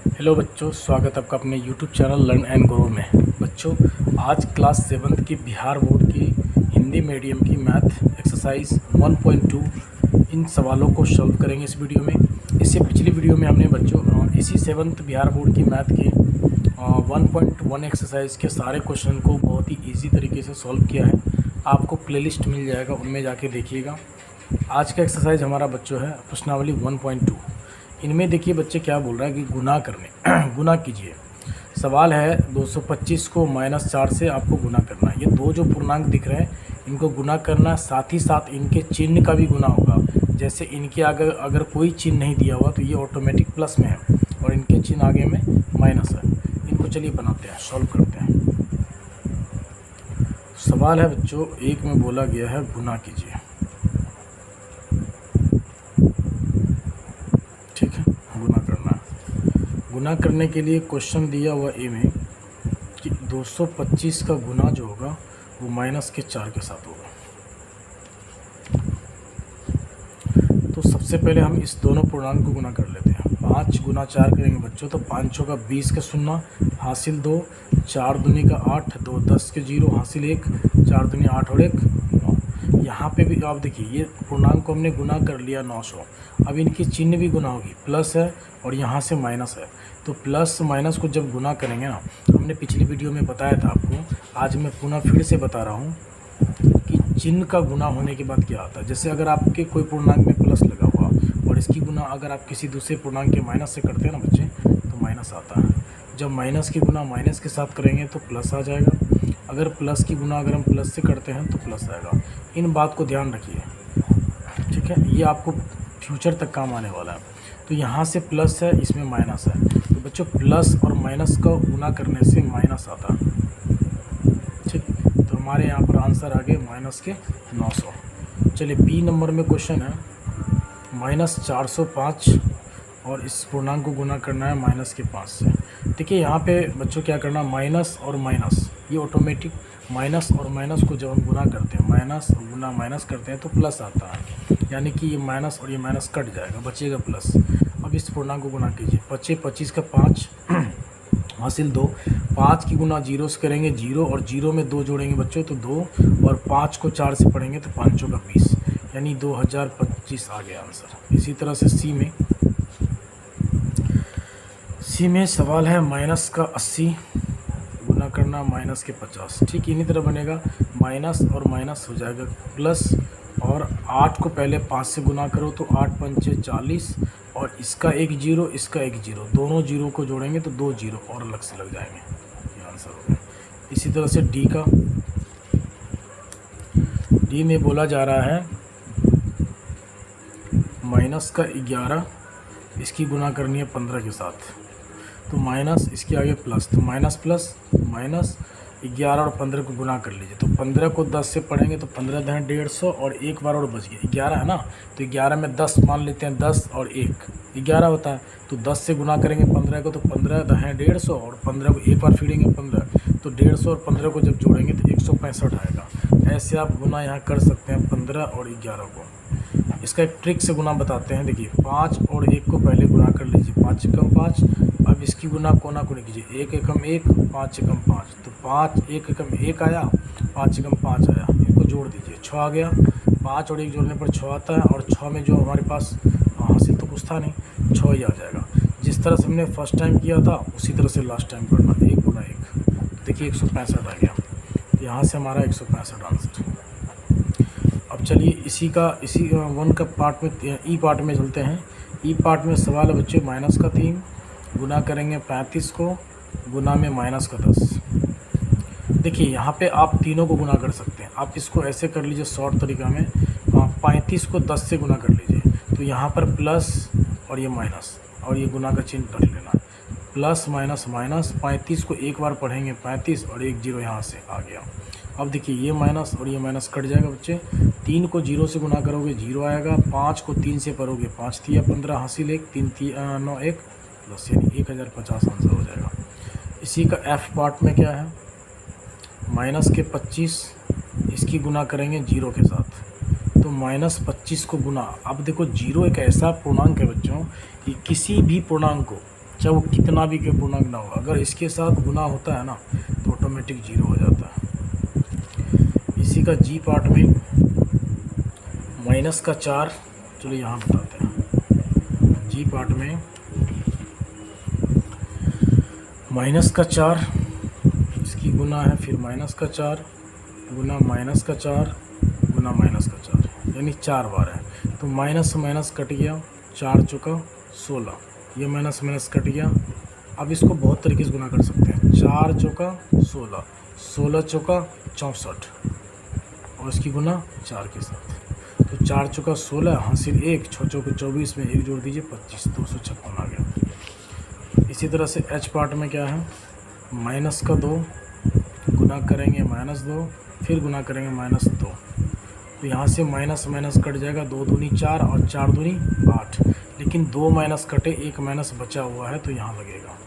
Hello बच्चों, स्वागत है आपका अपने YouTube channel learn and grow में। बच्चों, आज क्लास 7 की बिहार बोर्ड की हिंदी मीडियम की मैथ एक्सरसाइज 1.2 इन सवालों को सॉल्व करेंगे इस वीडियो में। इससे पिछली वीडियो में हमने बच्चों इसी 7th बिहार बोर्ड की मैथ के 1.1 एक्सरसाइज के सारे क्वेश्चन को बहुत ही ईजी तरीके से सॉल्व किया है। आपको प्लेलिस्ट मिल जाएगा, उनमें जाके देखिएगा। आज का एक्सरसाइज हमारा बच्चों है प्रश्नावली 1.2। इनमें देखिए बच्चे क्या बोल रहा है कि गुना करने गुना कीजिए। सवाल है 225 को -4 से आपको गुना करना है। ये दो जो पूर्णांक दिख रहे हैं इनको गुना करना है, साथ ही साथ इनके चिन्ह का भी गुना होगा। जैसे इनके आगे अगर कोई चिन्ह नहीं दिया हुआ तो ये ऑटोमेटिक प्लस में है और इनके चिन्ह आगे में माइनस है। इनको चलिए बनाते हैं, सॉल्व करते हैं। सवाल है बच्चों 1 में बोला गया है गुना कीजिए। ठीक है, गुना करना है। गुना करने के लिए क्वेश्चन दिया हुआ ए में कि 225 का गुना जो होगा वो -4 के साथ होगा। तो सबसे पहले हम इस दोनों पूर्णांक को गुना कर लेते हैं। 5 गुना 4 करेंगे बच्चों तो 5 चौका 20 के 0 हासिल 2, 4 दूनी का 8, 2 10 के 0 हासिल 1, 4 दूनी 8 और 1 9। यहाँ पे भी आप देखिए ये पूर्णांक को हमने गुना कर लिया 900। अब इनकी चिन्ह भी गुना होगी, प्लस है और यहाँ से माइनस है। तो प्लस माइनस को जब गुना करेंगे ना, हमने पिछली वीडियो में बताया था आपको, आज मैं पुनः फिर से बता रहा हूँ कि चिन्ह का गुना होने के बाद क्या आता है। जैसे अगर आपके कोई पूर्णांक में प्लस लगा हुआ और इसकी गुना अगर आप किसी दूसरे पूर्णांक के माइनस से करते हैं ना बच्चे, तो माइनस आता है। जब माइनस की गुना माइनस के साथ करेंगे तो प्लस आ जाएगा। अगर प्लस की गुना अगर हम प्लस से करते हैं तो प्लस आएगा। इन बात को ध्यान रखिए, ठीक है, ये आपको फ्यूचर तक काम आने वाला है। तो यहाँ से प्लस है, इसमें माइनस है, तो बच्चों प्लस और माइनस का गुना करने से माइनस आता है। ठीक, तो हमारे यहाँ पर आंसर आ गए माइनस के 900। चलिए बी नंबर में क्वेश्चन है -405 और इस पूर्णांक को गुना करना है -5 से। देखिए यहाँ पे बच्चों क्या करना, माइनस और माइनस, ये ऑटोमेटिक माइनस और माइनस को जब हम गुना करते हैं, माइनस और गुना माइनस करते हैं तो प्लस आता है। यानी कि ये माइनस और ये माइनस कट जाएगा, बचेगा प्लस। अब इस पूर्णांक को गुना कीजिए। 25 का 5 हासिल 2, 5 की गुना 0 से करेंगे 0 और 0 में 2 जोड़ेंगे बच्चों तो 2 और 5 को 4 से पढ़ेंगे तो 5 का 20, यानी 2025 आ गया आंसर। इसी तरह से सी में सवाल है माइनस का 80 गुना करना माइनस के 50। ठीक इन्हीं तरह बनेगा, माइनस और माइनस हो जाएगा प्लस, और 8 को पहले 5 से गुना करो तो 8 पंचे 40 और इसका 1 0 इसका 1 0, दोनों जीरो को जोड़ेंगे तो 2 0 और अलग से लग जाएंगे। ये आंसर हो गया। इसी तरह से डी में बोला जा रहा है माइनस का 11, इसकी गुना करनी है 15 के साथ, तो माइनस इसके आगे प्लस, तो माइनस प्लस माइनस 11 और 15 को गुना कर लीजिए। तो 15 को 10 से पढ़ेंगे तो 15 10 150 और एक बार और बच गया 11 है ना, तो 11 में 10 मान लेते हैं, 10 और 1 11 होता है। तो 10 से गुना करेंगे 15 को तो 15 10 150 और 15 को एक बार फिरेंगे 15, तो 150 और 15 को जब जोड़ेंगे तो 165 आएगा। ऐसे आप गुना यहाँ कर सकते हैं 15 और 11 को। इसका एक ट्रिक से गुना बताते हैं। देखिए 5 और 1 को पहले गुना कर लीजिए, 5 एकम 5। अब इसकी गुना कोना कोने कीजिए, 1 एकम 1 5 एकम 5, तो 5 1 एकम 1 आया, 5 एकम 5 आया। इनको जोड़ दीजिए, 6 आ गया। 5 और 1 जोड़ने पर 6 आता है और 6 में जो हमारे पास हासिल तो कुछ था नहीं, 6 ही आ जाएगा। जिस तरह से हमने फर्स्ट टाइम किया था उसी तरह से लास्ट टाइम करना, 1 गुना 1। देखिए 165 आ गया, यहाँ से हमारा 165 आंसर। अब चलिए इसी 1 का पार्ट में ई पार्ट में चलते हैं। ई पार्ट में सवाल है बच्चे माइनस का 3 गुना करेंगे 35 को गुना में माइनस का 10। देखिए यहाँ पे आप तीनों को गुना कर सकते हैं। आप इसको ऐसे कर लीजिए शॉर्ट तरीका में, 35 को 10 से गुना कर लीजिए, तो यहाँ पर प्लस और ये माइनस और ये गुना का चिन्ह रख लेना, प्लस माइनस माइनस। 35 को एक बार पढ़ेंगे 35 और 1 0 यहाँ से आ गया। अब देखिए ये माइनस और ये माइनस कट जाएगा बच्चे। 3 को 0 से गुना करोगे 0 आएगा, 5 को 3 से पढ़ोगे 5 3 15 हासिल 1 3 9 1 प्लस, यानी 1050 आंसर हो जाएगा। इसी का एफ पार्ट में क्या है, माइनस के 25 इसकी गुना करेंगे 0 के साथ, तो -25 को गुना। अब देखो 0 एक ऐसा पूर्णांक है बच्चों कि किसी भी पूर्णांक को चाहे वो कितना भी के पूर्णांक ना हो, अगर इसके साथ गुना होता है ना तो ऑटोमेटिक 0 हो जाता है। इसी का जी पार्ट में माइनस का 4, चलो यहाँ बताते हैं। जी पार्ट में माइनस का 4 इसकी गुना है, फिर माइनस का 4 गुना माइनस का 4 गुना माइनस का 4, यानी 4 बार है। तो माइनस से माइनस कट गया, 4 चौका 16, ये माइनस माइनस कट गया। अब इसको बहुत तरीके से गुना कर सकते हैं, 4 चौका 16, 16 चौका 64 और इसकी गुना 4 के साथ। तो 4 चौका 16 हासिल 1, 6 चौके 24 में 1 जोड़ दीजिए 25, 256 आ गया। इसी तरह से एच पार्ट में क्या है, माइनस का 2 गुना करेंगे माइनस 2, फिर गुना करेंगे माइनस 2, तो यहाँ से माइनस माइनस कट जाएगा, 2 दूनी 4 और 4 दूनी 8, लेकिन 2 माइनस कटे, 1 माइनस बचा हुआ है तो यहाँ लगेगा।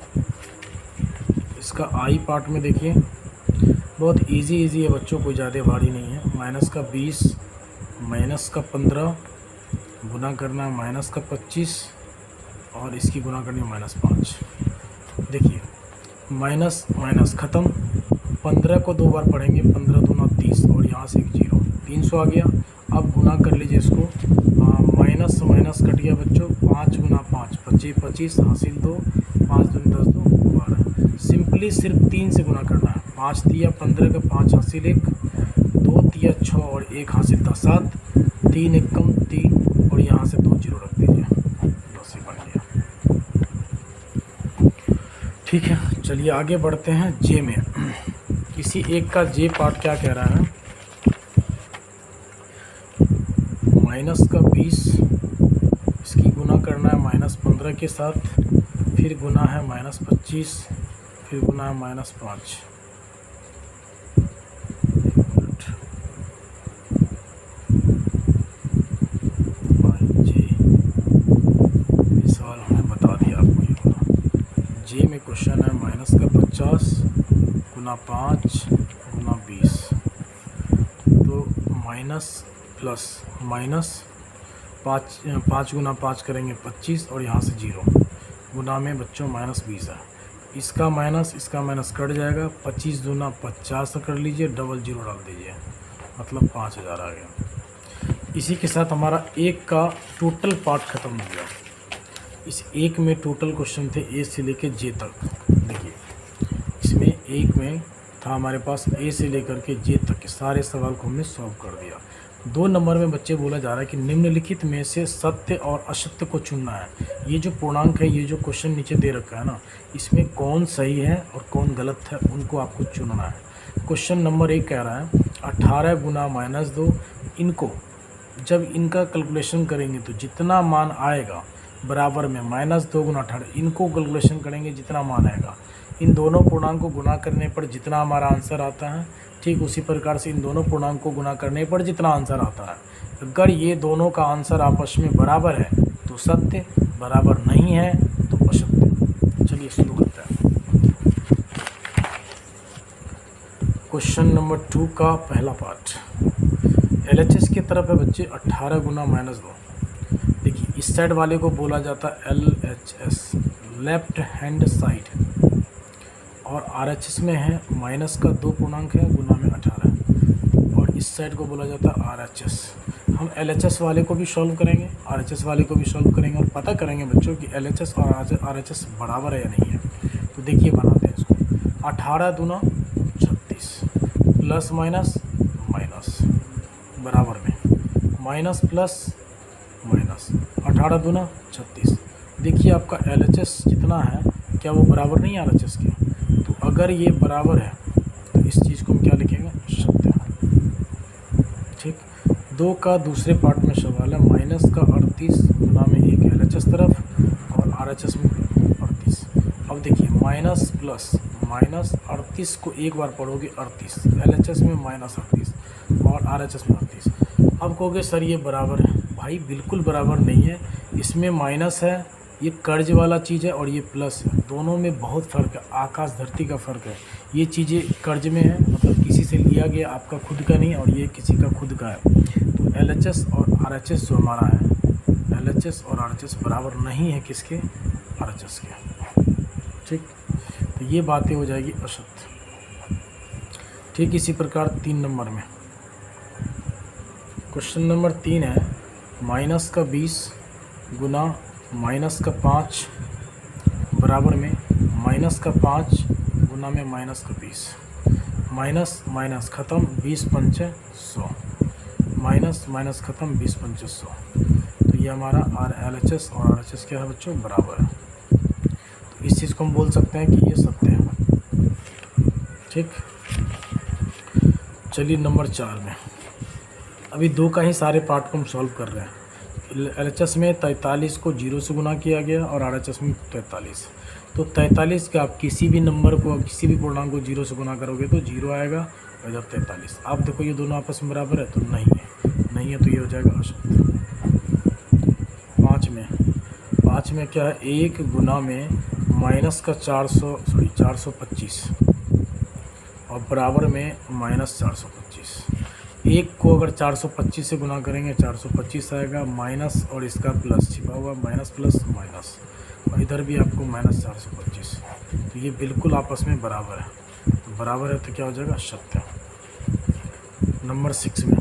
इसका आई पार्ट में देखिए बहुत इजी है बच्चों, कोई ज़्यादा भारी नहीं है। माइनस का 20 माइनस का 15 गुना करना है माइनस का 25 और इसकी गुना करनी है माइनस 5। देखिए माइनस माइनस ख़त्म, 15 को 2 बार पढ़ेंगे, 15 दूना 30 और यहाँ से एक 0, 300 आ गया। अब गुना कर लीजिए इसको, माइनस से माइनस कट गया बच्चों, 5 गुना 5 25 हासिल 2, 5 दूनी 10 2 12। सिंपली सिर्फ 3 से गुना करना है, 5 तिया 15 का 5 हासिल 1, 2 तिया 6 और 1 हासिल था 7, 3 1 कम 3 और यहाँ से 2 0 रख दीजिए, बस ये बन गया। ठीक है, चलिए आगे बढ़ते हैं जे में। किसी एक का जे पार्ट क्या कह रहा है, माइनस का 20 इसकी गुना करना है माइनस 15 के साथ, फिर गुना है माइनस 25, फिर गुना है माइनस 5। सवाल हमने बता दिया आपको, ये होगा जे में क्वेश्चन है माइनस का 50 गुना 5 गुना 20, तो माइनस प्लस माइनस 5 गुना 5 करेंगे 25 और यहाँ से 0 गुना में बच्चों माइनस 20 है। इसका माइनस कट जाएगा, 25 दूना 50 कर लीजिए, डबल 0 डाल दीजिए, मतलब 5000 आ गया। इसी के साथ हमारा एक का टोटल पार्ट ख़त्म हो गया। इस एक में टोटल क्वेश्चन थे ए से लेकर जे तक। देखिए इसमें एक में था हमारे पास ए से लेकर के जे तक के सारे सवाल को हमने सॉल्व कर दिया। 2 नंबर में बच्चे बोला जा रहा है कि निम्नलिखित में से सत्य और असत्य को चुनना है। ये जो पूर्णांक है, ये जो क्वेश्चन नीचे दे रखा है ना, इसमें कौन सही है और कौन गलत है उनको आपको चुनना है। क्वेश्चन नंबर 1 कह रहा है 18 गुना -2, इनको जब इनका कैलकुलेशन करेंगे तो जितना मान आएगा बराबर में -2 गुना 18, इनको कैलकुलेशन करेंगे जितना मान आएगा, इन दोनों पूर्णांक को गुना करने पर जितना हमारा आंसर आता है, ठीक उसी प्रकार से इन दोनों पूर्णांक को गुना करने पर जितना आंसर आता है, अगर ये दोनों का आंसर आपस में बराबर है तो सत्य, बराबर नहीं है तो असत्य। चलिए शुरू करते हैं। क्वेश्चन नंबर 2 का पहला पार्ट LHS की तरफ है बच्चे 18 गुना -2। देखिए इस साइड वाले को बोला जाता है LHS, लेफ्ट हैंड साइड, और RHS में है माइनस का 2 पूर्णांक है गुना में 18, और इस साइड को बोला जाता है RHS। हम LHS वाले को भी सॉल्व करेंगे, RHS वाले को भी सॉल्व करेंगे और पता करेंगे बच्चों कि LHS और RHS बराबर है या नहीं है। तो देखिए बनाते हैं इसको, 18 दूना 36 प्लस माइनस माइनस बराबर में माइनस प्लस माइनस, 18 दूना 36। देखिए आपका LHS जितना है क्या वो बराबर नहीं है RHS के, तो अगर ये बराबर है तो इस चीज़ को हम क्या लिखेंगे, सत्य। ठीक, 2 का दूसरे पार्ट में सवाल है माइनस का 38 गुना में 1 LHS तरफ और RHS में 38। अब देखिए माइनस प्लस माइनस 38 को एक बार पढ़ोगे 38, LHS में -38 और RHS में 38। अब कहोगे सर ये बराबर है, भाई बिल्कुल बराबर नहीं है, इसमें माइनस है, ये कर्ज वाला चीज़ है और ये प्लस है, दोनों में बहुत फ़र्क है, आकाश धरती का फ़र्क है। ये चीज़ें कर्ज में है, मतलब किसी से लिया गया, आपका खुद का नहीं, और ये किसी का खुद का है। तो LHS और RHS जो हमारा है, LHS और RHS बराबर नहीं है किसके, RHS के। ठीक, तो ये बातें हो जाएगी अशक्त। ठीक इसी प्रकार 3 नंबर में क्वेश्चन नंबर 3 है माइनस का 20 गुना माइनस का 5 बराबर में माइनस का 5 गुना में माइनस का 20। माइनस माइनस ख़त्म 20 पंचे 100, माइनस माइनस ख़त्म 20 पंचे 100। तो ये हमारा RLHS और RHS क्या है बच्चों, बराबर है। तो इस चीज़ को हम बोल सकते हैं कि ये सत्य है। ठीक, चलिए नंबर 4 में अभी 2 का ही सारे पार्ट को हम सॉल्व कर रहे हैं। LHS में 43 को 0 से गुना किया गया और RHS में 43। तो 43 का आप किसी भी नंबर को, किसी भी पूर्णांक को 0 से गुना करोगे तो 0 आएगा, और इधर 43। आप देखो ये दोनों आपस में बराबर है, तो नहीं है तो ये हो जाएगा अशक्त। 5 में क्या है, 1 गुना में माइनस का 425 और बराबर में माइनस 425। 1 को अगर 425 से गुना करेंगे 425 आएगा, माइनस और इसका प्लस छिपा हुआ, माइनस प्लस माइनस, और इधर भी आपको माइनस 425। तो ये बिल्कुल आपस में बराबर है, तो बराबर है तो क्या हो जाएगा, सत्य। नंबर 6 में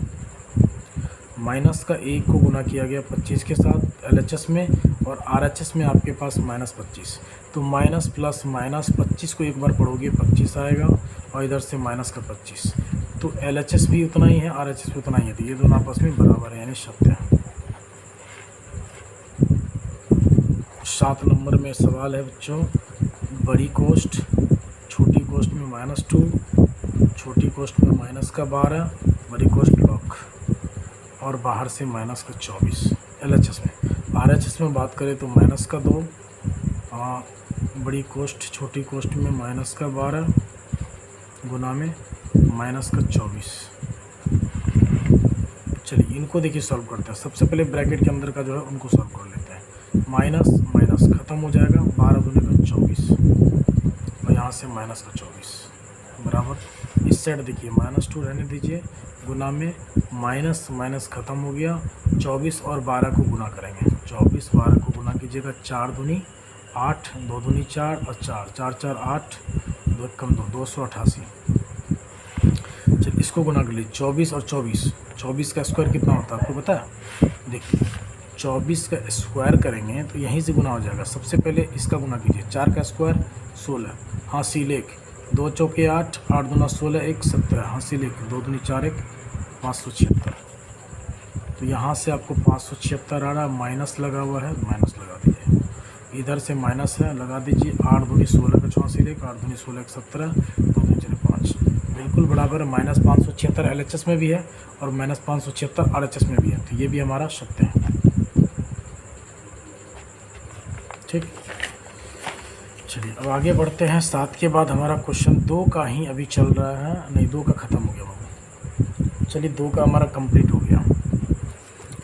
माइनस का 1 को गुना किया गया 25 के साथ LHS में, और RHS में आपके पास माइनस 25। तो माइनस प्लस माइनस 25 को एक बार पढ़ोगे 25 आएगा, और इधर से माइनस का 25। तो LHS भी उतना ही है, RHS भी उतना ही है, तो ये दोनों आपस में बराबर है, यानी सत्य है। 7 नंबर में सवाल है बच्चों, बड़ी कोष्ठ छोटी कोष्ठ में -2, छोटी कोष्ठ में माइनस का 12, बड़ी कोष्ठ लॉक, और बाहर से माइनस का 24 LHS में। RHS में बात करें तो माइनस का 2, बड़ी कोष्ठ छोटी कोष्ठ में माइनस का 12 गुना में माइनस का 24। चलिए इनको देखिए सॉल्व करते हैं। सबसे पहले ब्रैकेट के अंदर का जो है उनको सॉल्व कर लेते हैं। माइनस माइनस ख़त्म हो जाएगा, 12 दूनी का 24, और यहाँ से माइनस का 24 बराबर। इस साइड देखिए -2 रहने दीजिए, गुना में माइनस माइनस ख़त्म हो गया, 24 और 12 को गुना करेंगे। 24 12 को गुना कीजिएगा, 4 दूनी 8, 2 दूनी 4 और 4 4 4 8, 2 कम 2 288। चलिए इसको गुना कर लीजिए, 24 और 24 का स्क्वायर कितना होता है आपको पता है? देखिए 24 का स्क्वायर करेंगे तो यहीं से गुना हो जाएगा। सबसे पहले इसका गुना कीजिए, 4 का स्क्वायर 16, हासिल 1, 2 चौके 8, 8 दूना 16, 1 17, हासिल 1, 2 दूनी 4 1 576। तो यहाँ से आपको 576 आ रहा है, माइनस लगा हुआ है, माइनस लगा दीजिए। इधर से माइनस है, लगा दीजिए। 8 दूनी 16 का 84 1, 8 दूनी 16 1 17, 2 दूनी 5, बिल्कुल बराबर है। माइनस 576 LHS में भी है और माइनस 576 RHS में भी है, तो ये भी हमारा सत्य है। ठीक, चलिए अब आगे बढ़ते हैं। 7 के बाद हमारा क्वेश्चन 2 का ही अभी चल रहा है, नहीं 2 का ख़त्म हो गया बाबू। चलिए 2 का हमारा कंप्लीट हो गया।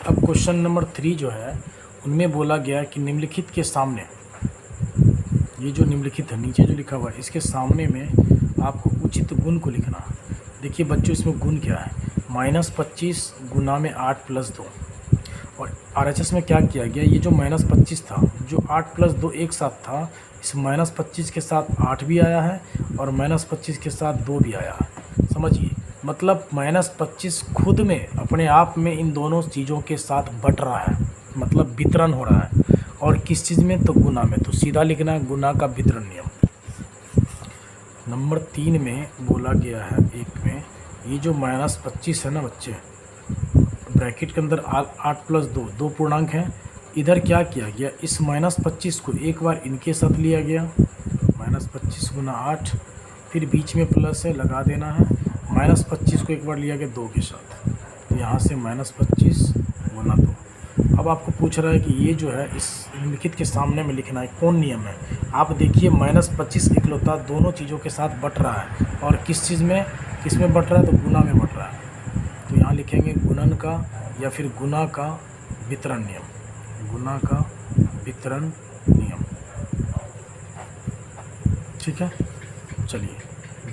अब क्वेश्चन नंबर 3 जो है उनमें बोला गया कि निम्नलिखित के सामने, ये जो निम्नलिखित है नीचे जो लिखा हुआ है, इसके सामने में आपको उचित गुण को लिखना। देखिए बच्चों इसमें गुण क्या है, -25 गुना में 8 + 2, और RHS में क्या किया गया, ये जो -25 था, जो 8 + 2 एक साथ था, इस -25 के साथ 8 भी आया है और -25 के साथ 2 भी आया है। समझिए, मतलब -25 खुद में अपने आप में इन दोनों चीज़ों के साथ बट रहा है, मतलब वितरण हो रहा है। और किस चीज़ में, तो गुना में। तो सीधा लिखना है गुना का वितरण नियम। नंबर 3 में बोला गया है, एक में ये जो -25 है ना बच्चे, ब्रैकेट के अंदर 8 + 2, 2 पूर्णांक हैं। इधर क्या किया गया, इस -25 को एक बार इनके साथ लिया गया, -25 गुना 8, फिर बीच में प्लस है लगा देना है, -25 को एक बार लिया गया 2 के साथ, तो यहाँ से -25 गुना 2। अब आपको पूछ रहा है कि ये जो है इस निम्नलिखित के सामने में लिखना है, कौन नियम है। आप देखिए -25 इकलौता दोनों चीज़ों के साथ बट रहा है, और किस चीज़ में, किस में बट रहा है, तो गुना में बट रहा है। तो यहाँ लिखेंगे गुणन का या फिर गुना का वितरण नियम, गुना का वितरण नियम। ठीक है, चलिए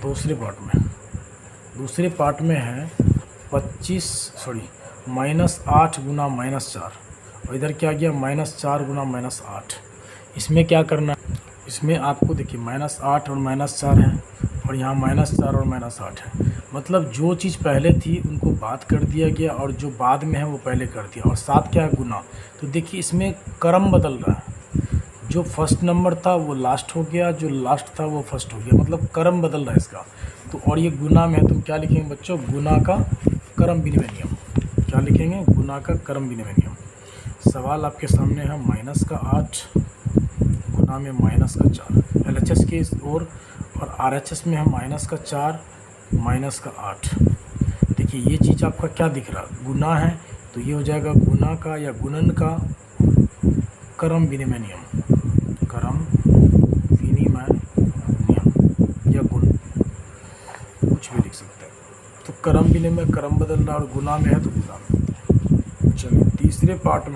दूसरे पार्ट में है -8 गुना -4, और इधर क्या गया, -4 गुना -8। इसमें क्या करना है, इस इसमें आपको देखिए -8 और -4 है, और यहाँ -4 और -8 है। मतलब जो चीज़ पहले थी उनको बाद कर दिया गया, और जो बाद में है वो पहले कर दिया। और 7 क्या है? गुना। तो देखिए इसमें क्रम बदल रहा है, जो फर्स्ट नंबर था वो लास्ट हो गया, जो लास्ट था वो फर्स्ट हो गया, मतलब क्रम बदल रहा है इसका। तो और ये गुना में है, तो क्या लिखेंगे बच्चों? गुना का क्रम विनिमय नियम। क्या लिखेंगे? गुना का क्रम विनिमय नियम। सवाल आपके सामने है -8 गुना में -4 LHS की ओर, और RHS में है -4 -8। देखिए ये चीज़ आपका क्या दिख रहा है? गुना है, तो ये हो जाएगा गुना का या गुणन का क्रम विनिमय नियम, क्रम विनिमय नियम या गुण, कुछ भी लिख सकते हैं। तो क्रम विनिमय, क्रम बदल रहा, और गुना में है तो गुना में। चलिए तीसरे पार्ट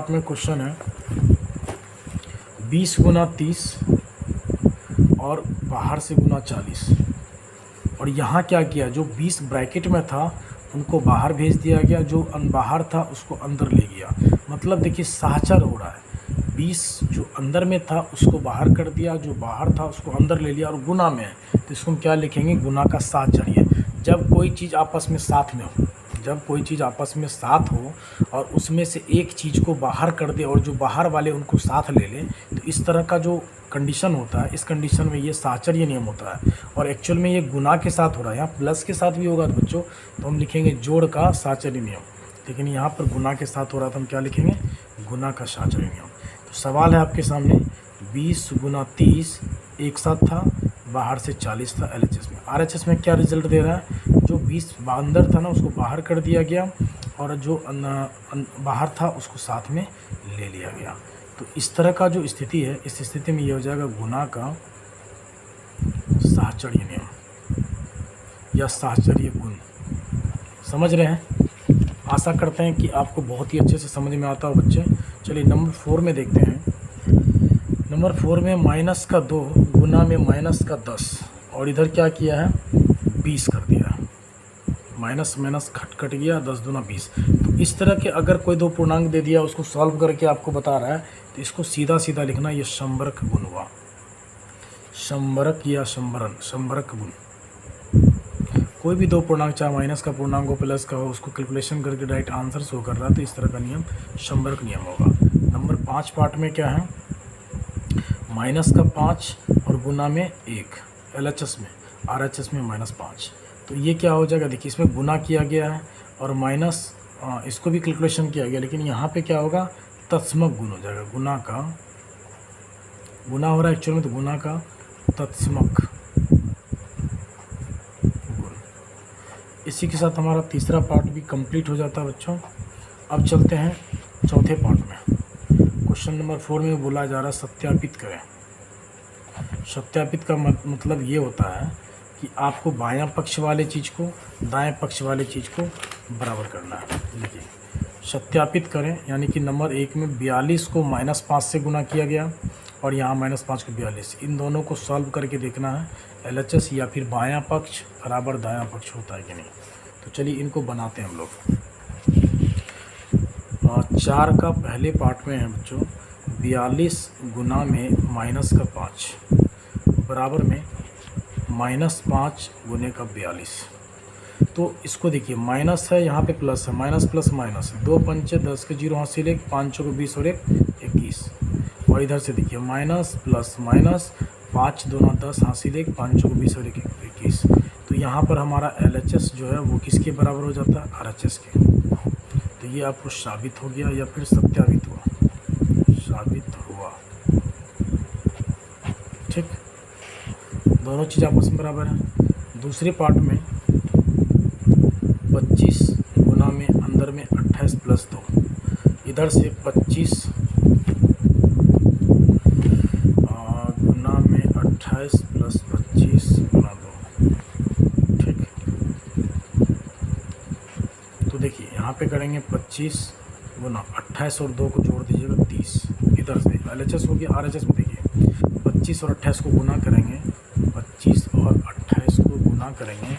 में क्वेश्चन है 20 गुना 30 और बाहर से गुना 40। और यहाँ क्या किया? जो 20 ब्रैकेट में था उनको बाहर भेज दिया गया, जो बाहर था उसको अंदर ले गया। मतलब देखिए साहचर हो रहा है, 20 जो अंदर में था उसको बाहर कर दिया, जो बाहर था उसको अंदर ले लिया, और गुना में है तो इसको हम क्या लिखेंगे? गुना का साहचर्य। जब कोई चीज़ आपस में साथ में हो, जब कोई चीज़ आपस में साथ हो और उसमें से एक चीज़ को बाहर कर दे और जो बाहर वाले उनको साथ ले लें, तो इस तरह का जो कंडीशन होता है, इस कंडीशन में ये साहचर्य नियम होता है। और एक्चुअल में ये गुना के साथ हो रहा है, यहाँ प्लस के साथ भी होगा बच्चों, तो हम लिखेंगे जोड़ का साहचर्य नियम। लेकिन यहाँ पर गुना के साथ हो रहा है तो हम क्या लिखेंगे? गुना का साहचर्य नियम। तो सवाल है आपके सामने 20 गुना 30 एक साथ था, बाहर से 40 था LHS में। RHS में क्या रिजल्ट दे रहा है? जो 20 अंदर था ना उसको बाहर कर दिया गया, और जो बाहर था उसको साथ में ले लिया गया। तो इस तरह का जो स्थिति है, इस स्थिति में ये हो जाएगा गुना का साहचर्य नियम या साहचर्य गुण। समझ रहे हैं? आशा करते हैं कि आपको बहुत ही अच्छे से समझ में आता हो बच्चे। चलिए नंबर 4 में देखते हैं। नंबर 4 में -2 गुना में -10, और इधर क्या किया है? 20 कर दिया है। माइनस माइनस कट गया, 10 दूना 20। तो इस तरह के अगर कोई दो पूर्णांक दे दिया, उसको सॉल्व करके आपको बता रहा है, तो इसको सीधा सीधा लिखना, ये संबरक गुण हुआ। संबरक या संबरक गुण। कोई भी दो पूर्णांक, चाहे माइनस का पूर्णांक हो प्लस का हो, उसको कैलकुलेशन करके डायरेक्ट आंसर शो कर रहा है, तो इस तरह का नियम संबरक नियम होगा। नंबर 5 पार्ट में क्या है? -5 और गुना में 1 LHS में, RHS में -5। तो ये क्या हो जाएगा? देखिए इसमें गुना किया गया है और माइनस इसको भी कैलकुलेशन किया गया, लेकिन यहाँ पे क्या होगा? तत्समक गुण हो जाएगा। गुना का गुना हो रहा है एक्चुअल में, तो गुना का तत्समक गुण। इसी के साथ हमारा तीसरा पार्ट भी कंप्लीट हो जाता है बच्चों। अब चलते हैं चौथे पार्ट में। क्वेश्चन नंबर 4 में बोला जा रहा है सत्यापित करें। सत्यापित का मतलब ये होता है कि आपको बायां पक्ष वाले चीज़ को दाएं पक्ष वाले चीज़ को बराबर करना है। देखिए सत्यापित करें, यानी कि नंबर 1 में 42 को -5 से गुना किया गया, और यहाँ -5 को 42। इन दोनों को सॉल्व करके देखना है LHS या फिर बायां पक्ष बराबर दायां पक्ष होता है कि नहीं। तो चलिए इनको बनाते हैं हम लोग। 4 का पहले पार्ट में है बच्चों 42 गुना में -5 बराबर में -5 गुने का 42। तो इसको देखिए माइनस है, यहाँ पे प्लस है, माइनस प्लस माइनस, 2 पंचे 10 के 0 हासिल 1, 5 चौके 20 और 1 21। और इधर से देखिए माइनस प्लस माइनस, 5 दूना 10 हासिल 1, 5 चौके 20 और 1 21। तो यहाँ पर हमारा LHS जो है वो किसके बराबर हो जाता है? RHS के। तो ये आपको साबित हो गया या फिर सत्यापित हुआ? साबित हुआ। ठीक, दोनों चीज़ आपस में बराबर है। दूसरे पार्ट में 25 गुना में अंदर में 28 प्लस 2, इधर से 25 गुना में 28 प्लस 25 गुना 2। ठीक, तो देखिए यहाँ पे करेंगे 25 गुना 28 और 2 को जोड़ दीजिएगा 30। इधर से LHS हो गया, RHS में देखिए 25 और 28 को गुना करेंगे, 25 और 28 को गुना करेंगे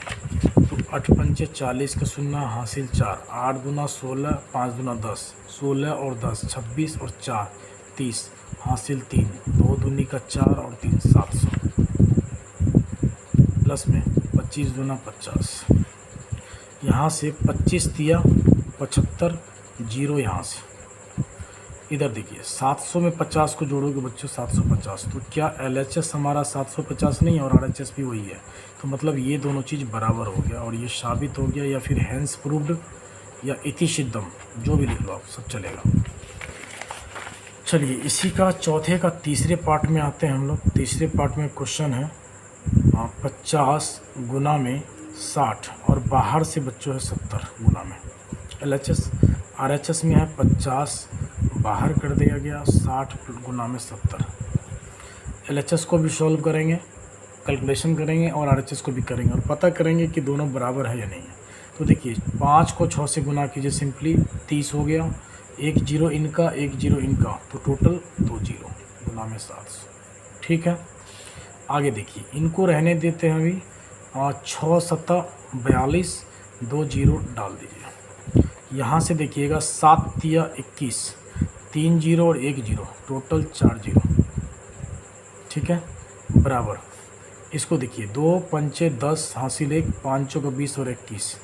तो 8 पंचे 40 का 0 हासिल 4, 8 दूना 16, 5 दूना 10, 16 और 10 26 और 4 30 हासिल 3, 2 दूनी का 4 और 3 700, प्लस में 25 दूना 50, यहाँ से 25 दिया 75, जीरो यहाँ से इधर देखिए 700 में 50 को जोड़ोगे बच्चों 750, तो क्या LHS हमारा 750 नहीं है और RHS भी वही है, तो मतलब ये दोनों चीज़ बराबर हो गया और ये साबित हो गया, या फिर हैंस प्रूव्ड या इति सिद्धम, जो भी लिख लो आप, सब चलेगा। चलिए इसी का चौथे का तीसरे पार्ट में आते हैं हम लोग। तीसरे पार्ट में क्वेश्चन है 50 गुना में 60 और बाहर से बच्चों है 70 गुना में। LHS RHS में है 50 बाहर कर दिया गया, 60 गुना में 70। LHS को भी सॉल्व करेंगे, कैलकुलेशन करेंगे और RHS को भी करेंगे और पता करेंगे कि दोनों बराबर है या नहीं है। तो देखिए 5 को 6 से गुना कीजिए, सिंपली 30 हो गया, 1 जीरो इनका 1 जीरो इनका, तो टोटल 2 जीरो गुना में 700। ठीक है, आगे देखिए इनको रहने देते हैं अभी, 6 7 42, 2 जीरो डाल दीजिए। यहाँ से देखिएगा 7 दिया 21, 3 जीरो और 1 जीरो, टोटल 4 जीरो। ठीक है, बराबर इसको देखिए 2 पंचे 10 हासिल 1, 5 चौका 20 और 21,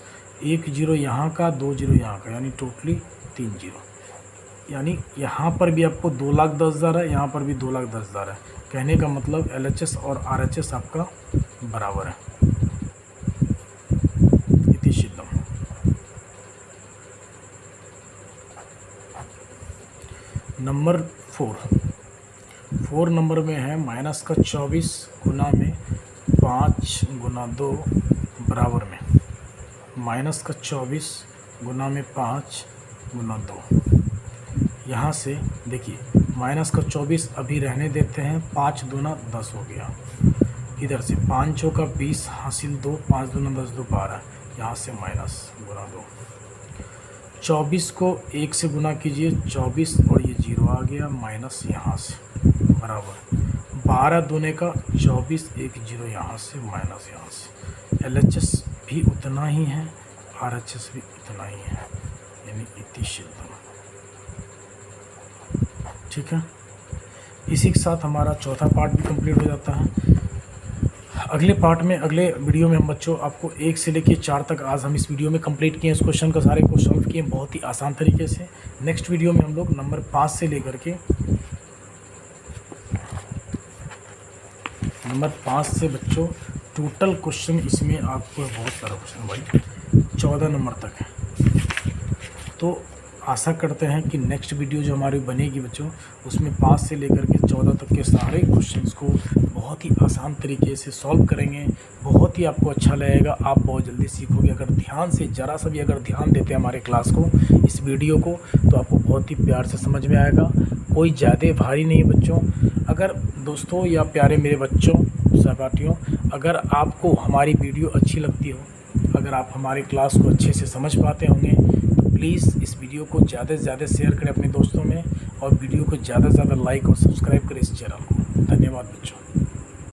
1 जीरो यहाँ का 2 जीरो यहाँ का, यानी टोटली 3 जीरो। यानी यहाँ पर भी आपको 2,10,000 है, यहाँ पर भी 2,10,000 है। कहने का मतलब LHS और RHS आपका बराबर है, इति सिद्धम। नंबर 4 नंबर में है माइनस का 24 गुना में 5 गुना 2 बराबर में, माइनस का 24 गुना में 5 गुना 2। यहाँ से देखिए माइनस का 24 अभी रहने देते हैं, 5 दूना 10 हो गया, इधर से 5 चौका 20 हासिल 2, 5 दूना 10 2 12, यहाँ से माइनस गुना 2। 24 को 1 से गुना कीजिए 24 और ये जीरो आ गया, माइनस यहाँ से बराबर 12 दूने का 24, 1 जीरो यहाँ से माइनस यहाँ से। LHS भी उतना ही है, RHS भी उतना ही है, यानी इति सिद्धम। ठीक है, इसी के साथ हमारा चौथा पार्ट भी कंप्लीट हो जाता है। अगले पार्ट में, अगले वीडियो में हम बच्चों आपको 1 से लेकर 4 तक आज हम इस वीडियो में कंप्लीट किए, इस क्वेश्चन का सारे को सॉल्व किए बहुत ही आसान तरीके से। नेक्स्ट वीडियो में हम लोग नंबर 5 से लेकर के नंबर 5 से बच्चों टोटल क्वेश्चन, इसमें आपको बहुत सारा क्वेश्चन भाई 14 नंबर तक है। तो आशा करते हैं कि नेक्स्ट वीडियो जो हमारी बनेगी बच्चों, उसमें 5 से लेकर के 14 तक के सारे क्वेश्चंस को बहुत ही आसान तरीके से सॉल्व करेंगे। बहुत ही आपको अच्छा लगेगा, आप बहुत जल्दी सीखोगे। अगर ध्यान से ज़रा सा भी अगर ध्यान देते हैं हमारे क्लास को, इस वीडियो को, तो आपको बहुत ही प्यार से समझ में आएगा। कोई ज़्यादा भारी नहीं है बच्चों। अगर दोस्तों या प्यारे मेरे बच्चों सहपाठियों, अगर आपको हमारी वीडियो अच्छी लगती हो, अगर आप हमारे क्लास को अच्छे से समझ पाते होंगे, तो प्लीज़ इस वीडियो को ज़्यादा से ज़्यादा शेयर करें अपने दोस्तों में, और वीडियो को ज़्यादा से ज़्यादा लाइक और सब्सक्राइब करें इस चैनल को। धन्यवाद बच्चों।